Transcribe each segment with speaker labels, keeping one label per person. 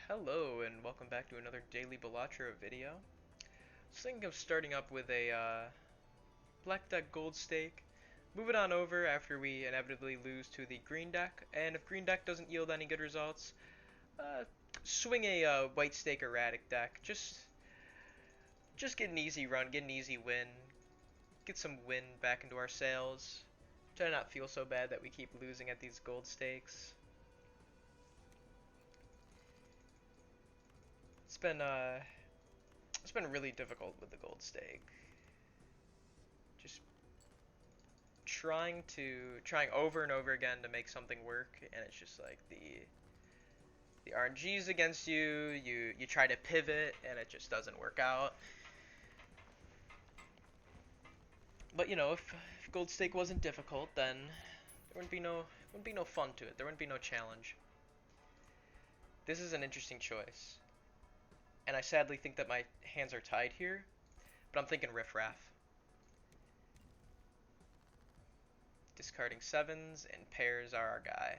Speaker 1: Hello and welcome back to another daily Balatro video. I was thinking of starting up with a black deck gold stake, move it on over after we inevitably lose to the green deck, and if green deck doesn't yield any good results, uh, swing a white stake erratic deck. Just get an easy run, get an easy win, get some win back into our sails. Try to not feel so bad that we keep losing at these gold stakes. It's been uh, it's been really difficult with the gold stake. Just trying over and over again to make something work, and it's just like the RNG's against you. You try to pivot, and it just doesn't work out. But if gold stake wasn't difficult, then there wouldn't be no fun to it. There wouldn't be no challenge. This is an interesting choice, and I sadly think that my hands are tied here. But I'm thinking riffraff. Discarding sevens and pairs are our guy.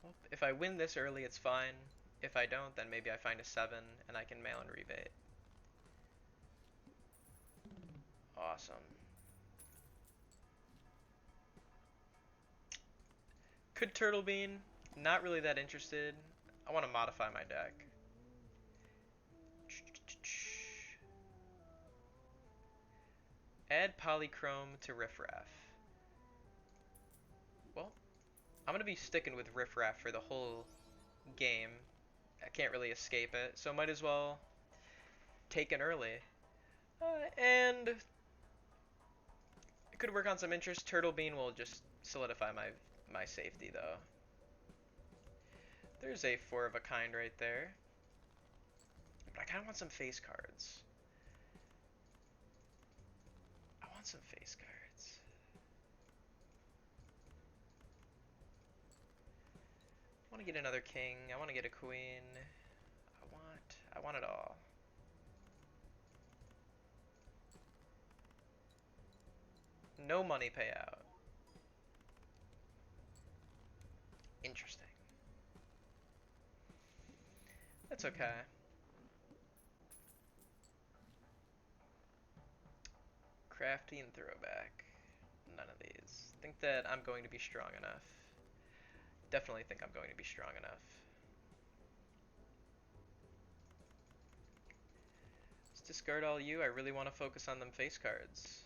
Speaker 1: Well, if I win this early, it's fine. If I don't, then maybe I find a 7 and I can mail and rebate. Awesome. Could Turtle Bean. Not really that interested. I want to modify my deck. Add Polychrome to Riffraff. Well, I'm going to be sticking with Riffraff for the whole game. I can't really escape it, so might as well take an early. And it could work on some interest. Turtle Bean will just solidify my safety, though. There's a 4 of a kind right there. But I kind of want some face cards. I want some face cards. I want to get another king. I want to get a queen. I want it all. No money payout. Interesting. That's okay. Crafty and throwback. None of these. Think that I'm going to be strong enough. Definitely think I'm going to be strong enough. Let's discard all you. I really want to focus on them face cards.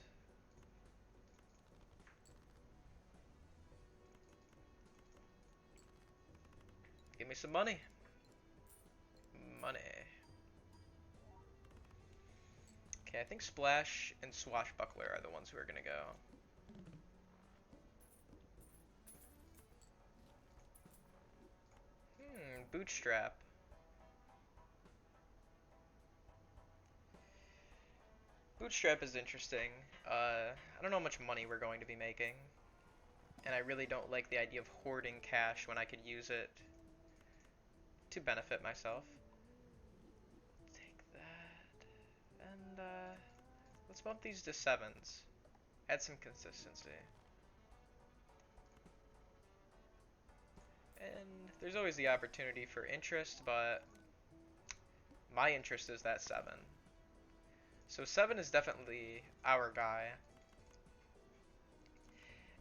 Speaker 1: Give me some money. Money. Okay, I think Splash and Swashbuckler are the ones who are gonna go. Bootstrap. Bootstrap is interesting. I don't know how much money we're going to be making. And I really don't like the idea of hoarding cash when I could use it to benefit myself. Take that. And let's bump these to 7s. Add some consistency. And there's always the opportunity for interest, but my interest is that 7. So 7 is definitely our guy.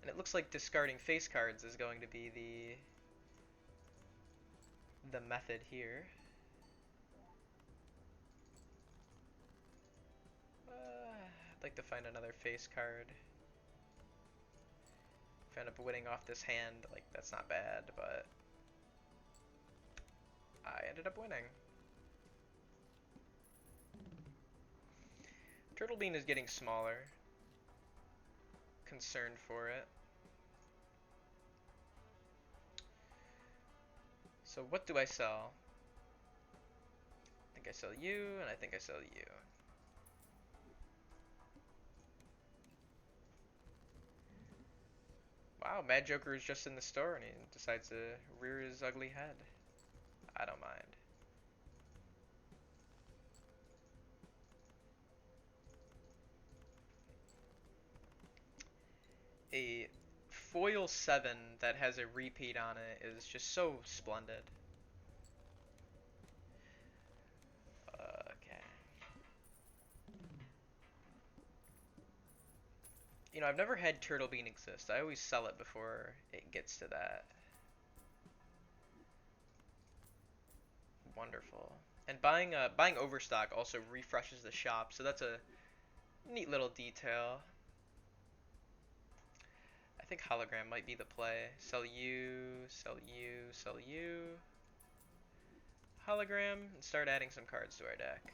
Speaker 1: And it looks like discarding face cards is going to be the method here. I'd like to find another face card. If I end up winning off this hand, like, that's not bad, but I ended up winning. Turtle Bean is getting smaller. Concerned for it. So what do I sell? I think I sell you, and I think I sell you. Wow, Mad Joker is just in the store and he decides to rear his ugly head. I don't mind. A foil 7 that has a repeat on it is just so splendid. Okay. You know, I've never had Turtle Bean exist. I always sell it before it gets to that. Wonderful. And buying overstock also refreshes the shop, so that's a neat little detail. I think hologram might be the play. Sell you, sell you, sell you. Hologram, and start adding some cards to our deck.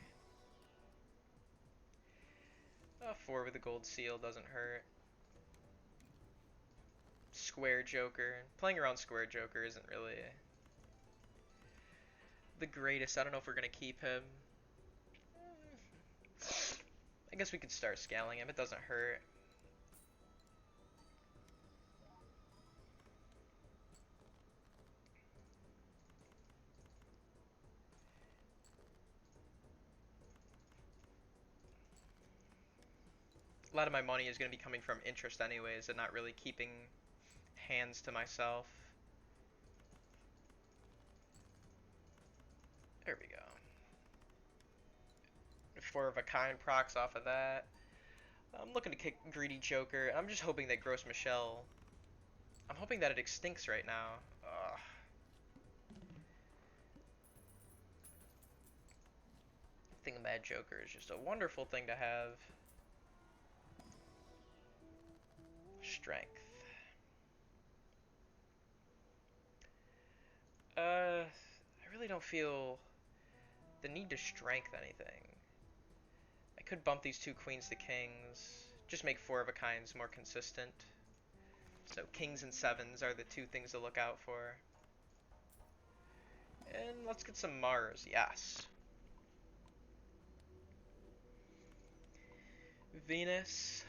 Speaker 1: 4 with a gold seal doesn't hurt. Square Joker. Playing around Square Joker isn't really the greatest. I don't know if we're going to keep him. I guess we could start scaling him. It doesn't hurt. A lot of my money is going to be coming from interest anyways and not really keeping hands to myself. There we go. 4 of a kind procs off of that. I'm looking to kick Greedy Joker. I'm just hoping that Gross Michelle... I'm hoping that it extincts right now. Ugh. Thingamad Joker is just a wonderful thing to have. Strength. I really don't feel the need to strength anything. I could bump these 2 queens to kings. Just make 4 of a kinds more consistent. So kings and 7s are the 2 things to look out for. And let's get some Mars, yes. Venus.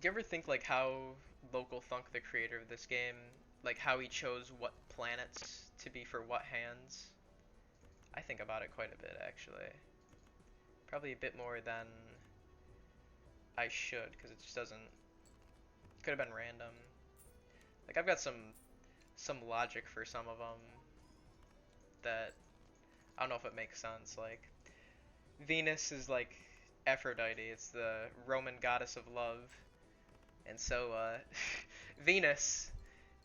Speaker 1: Do you ever think like how Local Thunk, the creator of this game, like how he chose what planets to be for what hands? I think about it quite a bit actually. Probably a bit more than I should, because it just doesn't... Could have been random. Like I've got some logic for some of them that I don't know if it makes sense. Like Venus is like Aphrodite. It's the Roman goddess of love. And so, Venus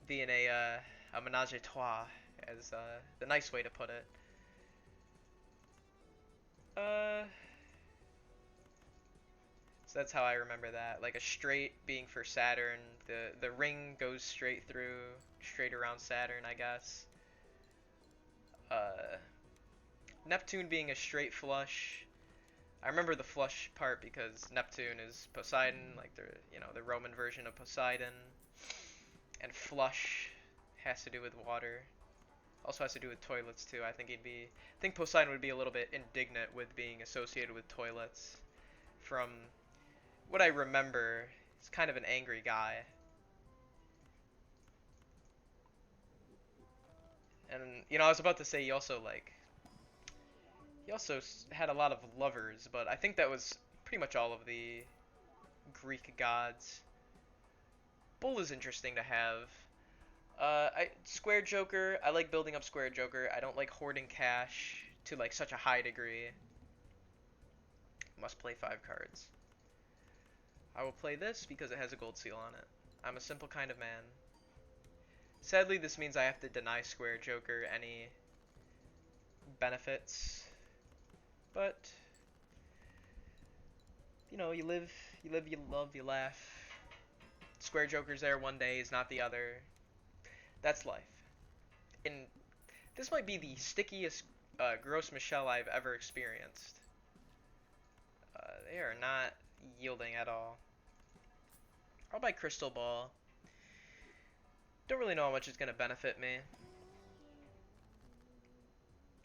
Speaker 1: being a ménage à trois, as the nice way to put it. So that's how I remember that. Like a straight being for Saturn, the ring goes straight around Saturn, I guess. Neptune being a straight flush. I remember the flush part because Neptune is Poseidon, like the Roman version of Poseidon. And flush has to do with water. Also has to do with toilets too. I think Poseidon would be a little bit indignant with being associated with toilets. From what I remember, he's kind of an angry guy. And I was about to say he also had a lot of lovers, but I think that was pretty much all of the Greek gods. Bull is interesting to have. Square Joker, I like building up Square Joker. I don't like hoarding cash to like such a high degree. Must play 5 cards. I will play this because it has a gold seal on it. I'm a simple kind of man. Sadly, this means I have to deny Square Joker any benefits. But you live, you love, you laugh. Square Joker's there one day, is not the other. That's life. And this might be the stickiest Gross Michelle I've ever experienced. They are not yielding at all. I'll buy Crystal Ball. Don't really know how much it's going to benefit me.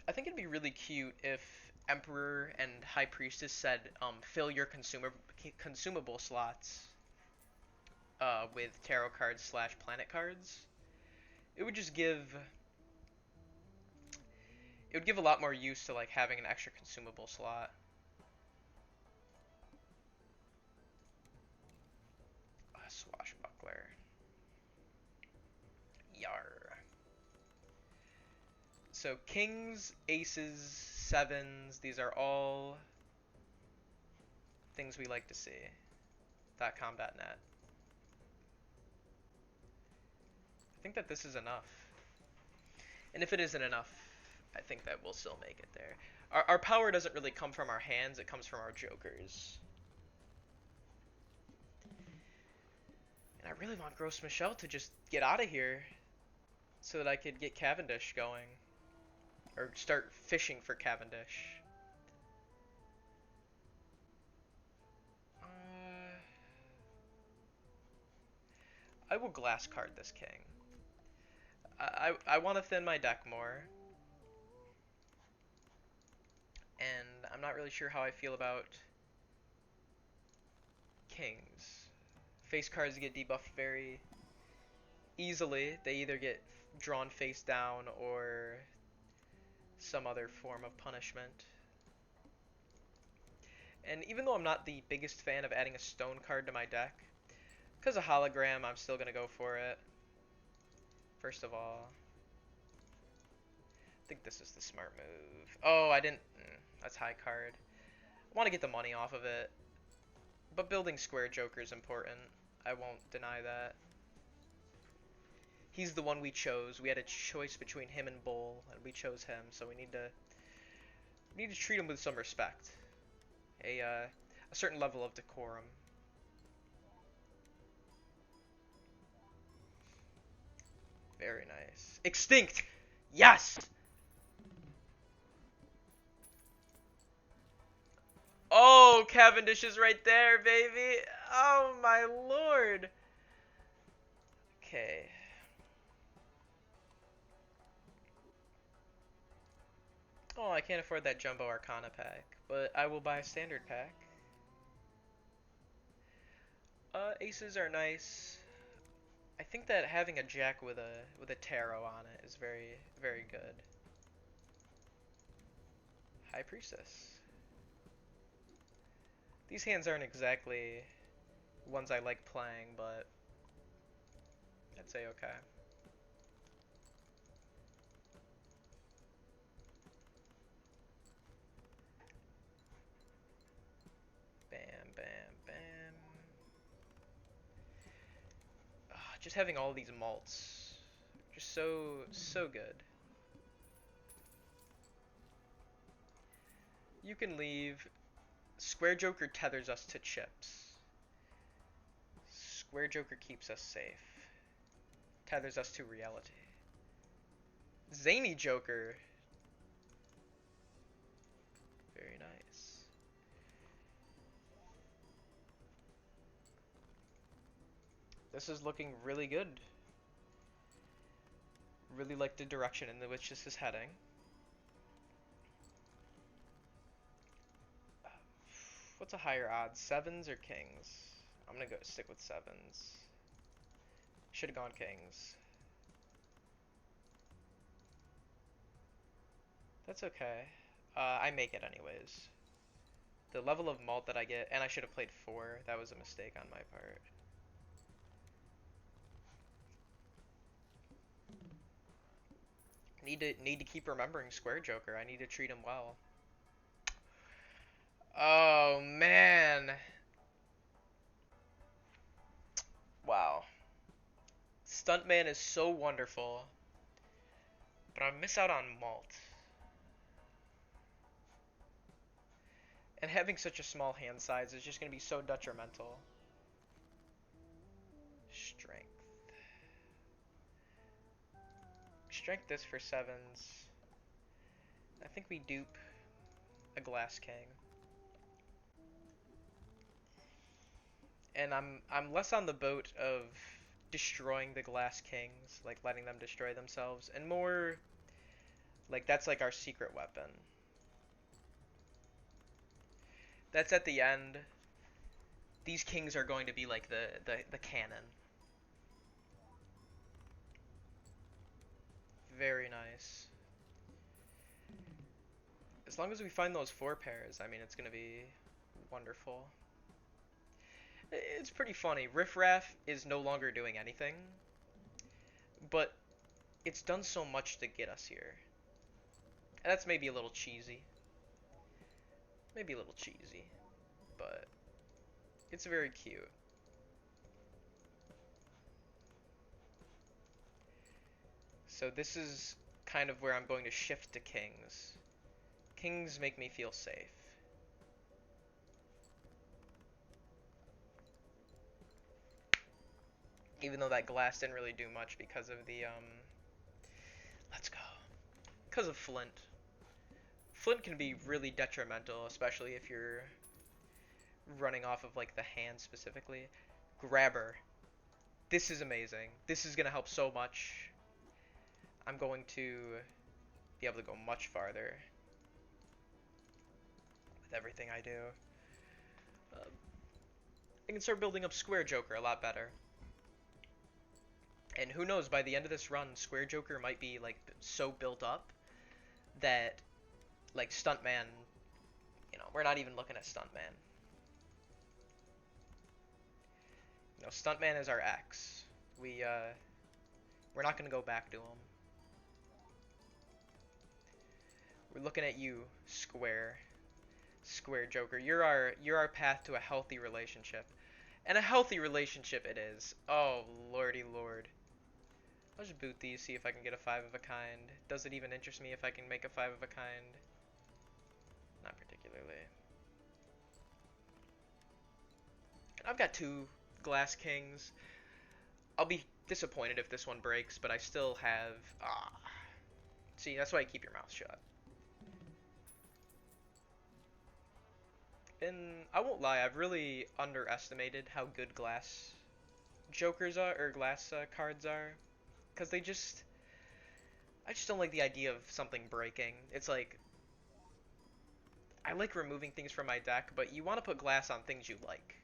Speaker 1: I think it'd be really cute if Emperor and High Priestess said, fill your consumable slots with tarot cards / planet cards. It would just give a lot more use to like having an extra consumable slot. Swashbuckler. Yar. So kings, aces, sevens, these are all things we like to see. .com.net. I think that this is enough. And if it isn't enough, I think that we'll still make it there. Our power doesn't really come from our hands, it comes from our jokers. And I really want Gros Michel to just get out of here so that I could get Cavendish going. Or start fishing for Cavendish. I will glass card this king. I want to thin my deck more. And I'm not really sure how I feel about kings. Face cards get debuffed very easily. They either get drawn face down or some other form of punishment. And even though I'm not the biggest fan of adding a stone card to my deck, because of hologram, I'm still going to go for it. First of all, I think this is the smart move. Oh, I didn't. That's high card. I want to get the money off of it. But building square joker is important. I won't deny that. He's the one we chose. We had a choice between him and Bull, and we chose him. So we need to treat him with some respect. A certain level of decorum. Very nice. Extinct! Yes! Oh, Cavendish is right there, baby! Oh, my lord! Okay. Oh, I can't afford that Jumbo Arcana pack, but I will buy a standard pack. Aces are nice. I think that having a jack with a tarot on it is very, very good. High Priestess. These hands aren't exactly ones I like playing, but I'd say okay. Bam, bam, bam. Just having all these malts, just so good. You can leave. Square Joker tethers us to chips. Square Joker keeps us safe. Tethers us to reality. Zany Joker. Very nice. This is looking really good. Really like the direction in which this is heading. What's a higher odds, sevens or kings? I'm gonna go stick with sevens. Should have gone kings. That's okay. I make it anyways. The level of malt that I get, and I should have played 4. That was a mistake on my part. Need to keep remembering Square Joker. I need to treat him well. Oh man. Wow. Stuntman is so wonderful, but I miss out on malt. And having such a small hand size is just going to be so detrimental. Strength. Strength this for sevens. I think we dupe a Glass King. And I'm less on the boat of destroying the Glass Kings, like letting them destroy themselves, and more like that's like our secret weapon. That's at the end. These kings are going to be like the cannon. Very nice. As long as we find those 4 pairs, I mean, it's going to be wonderful. It's pretty funny. Riffraff is no longer doing anything, but it's done so much to get us here. And that's maybe a little cheesy. Maybe a little cheesy, but it's very cute. So this is kind of where I'm going to shift to kings. Kings make me feel safe. Even though that glass didn't really do much because of the, let's go. Because of flint. Flint can be really detrimental, especially if you're running off of, like, the hand specifically. Grabber. This is amazing. This is going to help so much. I'm going to be able to go much farther with everything I do. I can start building up Square Joker a lot better. And who knows, by the end of this run, Square Joker might be, like, so built up that, like, Stuntman, you know, we're not even looking at Stuntman. You know, Stuntman is our ex. We're not going to go back to him. We're looking at you, Square Joker. You're our path to a healthy relationship. And a healthy relationship it is. Oh, lordy lord. I'll just boot these, see if I can get a 5 of a kind. Does it even interest me if I can make a 5 of a kind? Not particularly. I've got 2 glass kings. I'll be disappointed if this one breaks, but I still have... See, that's why you keep your mouth shut. And I won't lie, I've really underestimated how good glass jokers are, or glass cards are. Because I just don't like the idea of something breaking. It's like, I like removing things from my deck, but you want to put glass on things you like.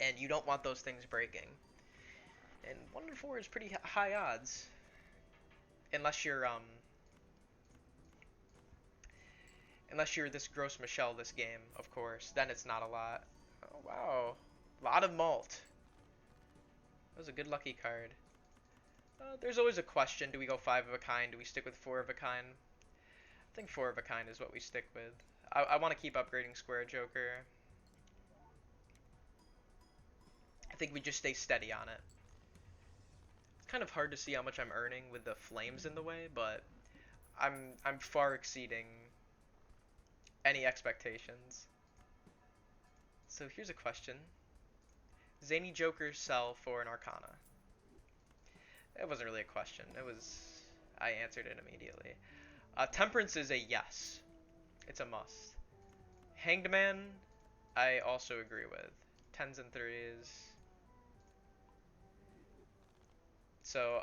Speaker 1: And you don't want those things breaking. And 1 in 4 is pretty high odds. Unless you're this gross Michelle this game, of course. Then it's not a lot. Oh, wow. A lot of malt. That was a good lucky card. There's always a question. Do we go 5 of a kind? Do we stick with 4 of a kind? I think 4 of a kind is what we stick with. I want to keep upgrading Square Joker. I think we just stay steady on it. It's kind of hard to see how much I'm earning with the flames in the way, but I'm far exceeding any expectations. So here's a question. Zany Jokers sell for an Arcana. It wasn't really a question. I answered it immediately. Temperance is a yes. It's a must. Hanged Man, I also agree with. 10s and 3s. So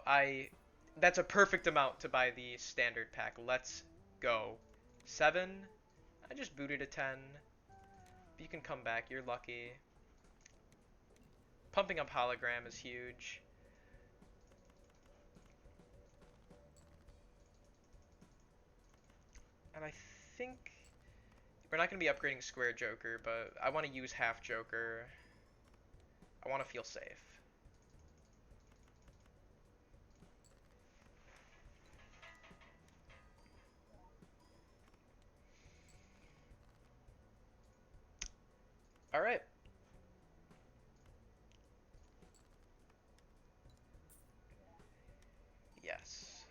Speaker 1: that's a perfect amount to buy the standard pack. Let's go. 7. I just booted a 10. If you can come back, you're lucky. Pumping up hologram is huge. And I think we're not going to be upgrading Square Joker, but I want to use Half Joker. I want to feel safe. Alright. Yes.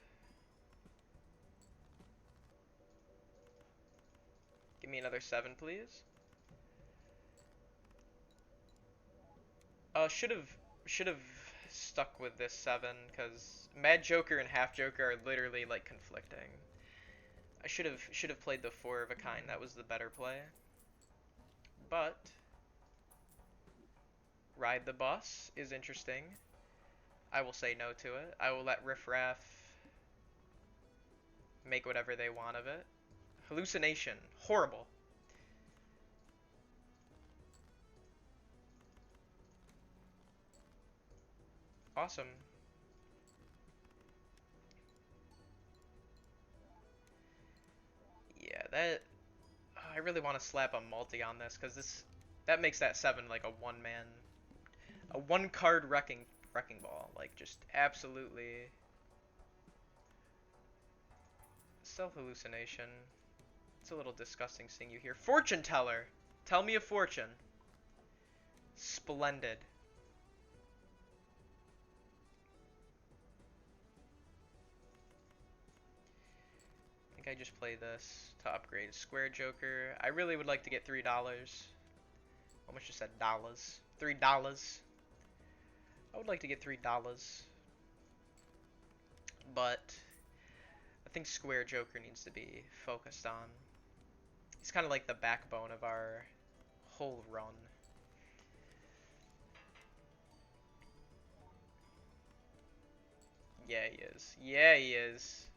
Speaker 1: Give me another 7, please. Should have stuck with this 7, because Mad Joker and Half Joker are literally like conflicting. I should have played the 4 of a kind. That was the better play. But Ride the Bus is interesting. I will say no to it. I will let Riff Raff make whatever they want of it. Hallucination. Horrible. Awesome. Yeah, that... I really want to slap a multi on this, because That makes that 7 like a one card wrecking ball. Like just absolutely self hallucination. It's a little disgusting seeing you here. Fortune teller, tell me a fortune. Splendid. I think I just play this to upgrade a square joker. I really would like to get $3. Almost just said dollars. $3. I would like to get $3. But I think square joker needs to be focused on. He's kind of like the backbone of our whole run. Yeah, he is. Yeah, he is.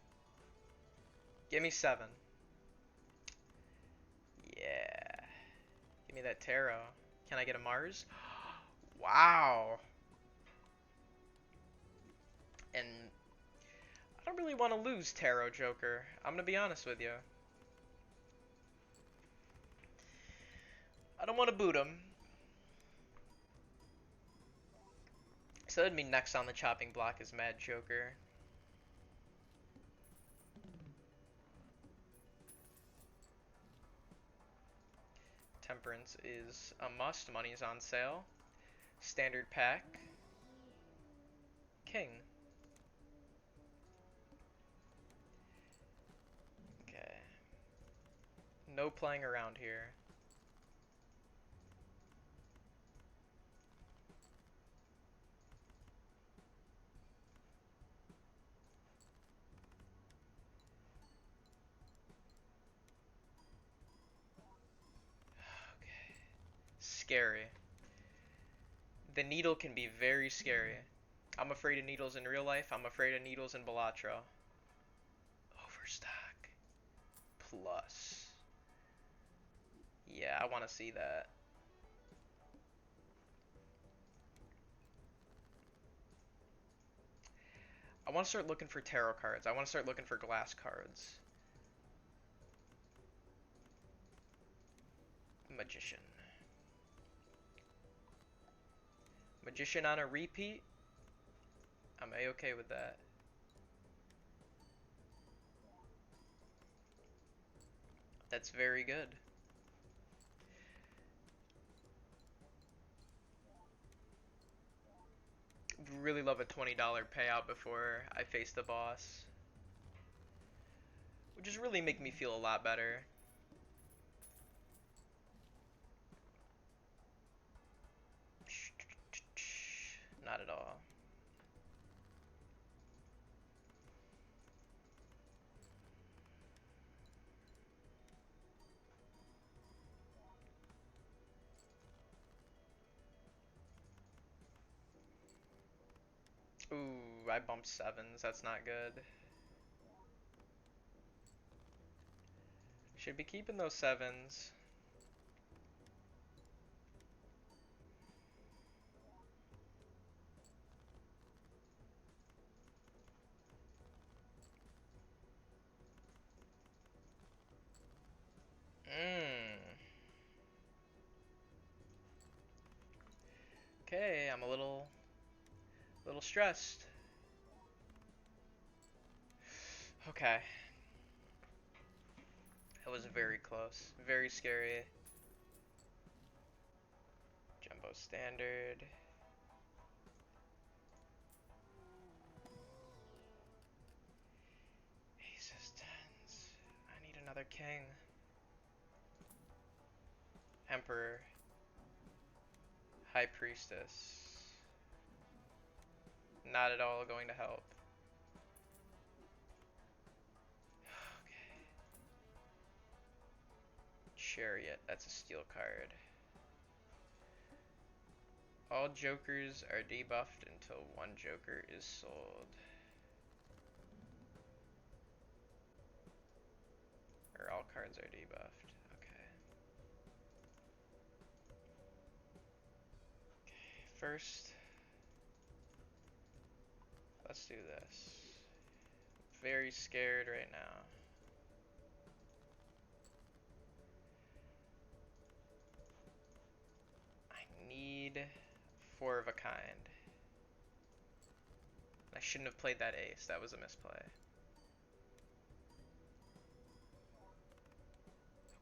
Speaker 1: Give me 7. Yeah. Give me that tarot. Can I get a Mars? Wow. And I don't really want to lose Tarot Joker. I'm gonna be honest with you. I don't want to boot him. So that'd mean next on the chopping block is Mad Joker. Temperance is a must. Money's on sale. Standard pack. King. Okay. No playing around here. Okay. Scary. The needle can be very scary. I'm afraid of needles in real life. I'm afraid of needles in Balatro. Overstock. Plus. Yeah, I want to see that. I want to start looking for tarot cards. I want to start looking for glass cards. Magician. Magician on a repeat? I'm a-okay with that. That's very good. Really love a $20 payout before I face the boss. Would just really make me feel a lot better. Not at all. Ooh, I bumped 7s. That's not good. Should be keeping those 7s. Okay, I'm a little stressed. Okay. That was very close. Very scary. Jumbo standard. Aces, tens. I need another king. Emperor. High priestess. Not at all going to help. Okay. Chariot. That's a steel card. All jokers are debuffed until one joker is sold. Or all cards are debuffed. Okay. First, let's do this. Very scared right now. need four of a kind. I shouldn't have played that ace. That was a misplay.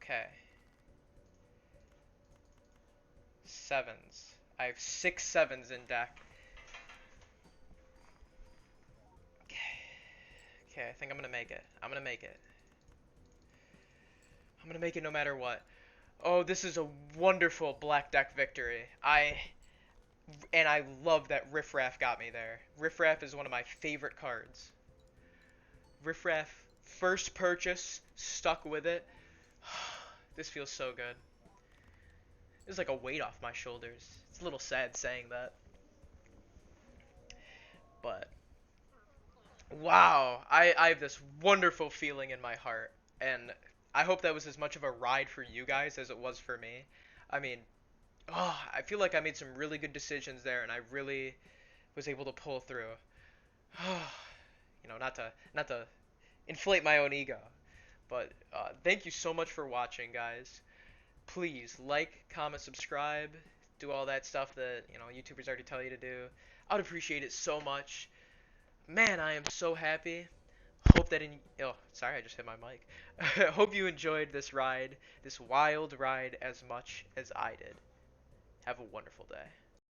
Speaker 1: Okay. Sevens. I have 6 sevens in deck. Okay. Okay, I think I'm gonna make it. I'm gonna make it. I'm gonna make it no matter what. Oh, this is a wonderful black deck victory. I love that Riffraff got me there. Riffraff is one of my favorite cards. Riffraff, first purchase, stuck with it. This feels so good. It's like a weight off my shoulders. It's a little sad saying that. But, wow, I have this wonderful feeling in my heart. And I hope that was as much of a ride for you guys as it was for me. I mean, oh, I feel like I made some really good decisions there, and I really was able to pull through. You know, not to inflate my own ego, but thank you so much for watching, guys. Please like, comment, subscribe, do all that stuff that YouTubers already tell you to do. I would appreciate it so much. Man, I am so happy. Hope that oh, sorry, I just hit my mic. Hope you enjoyed this ride, this wild ride, as much as I did. Have a wonderful day.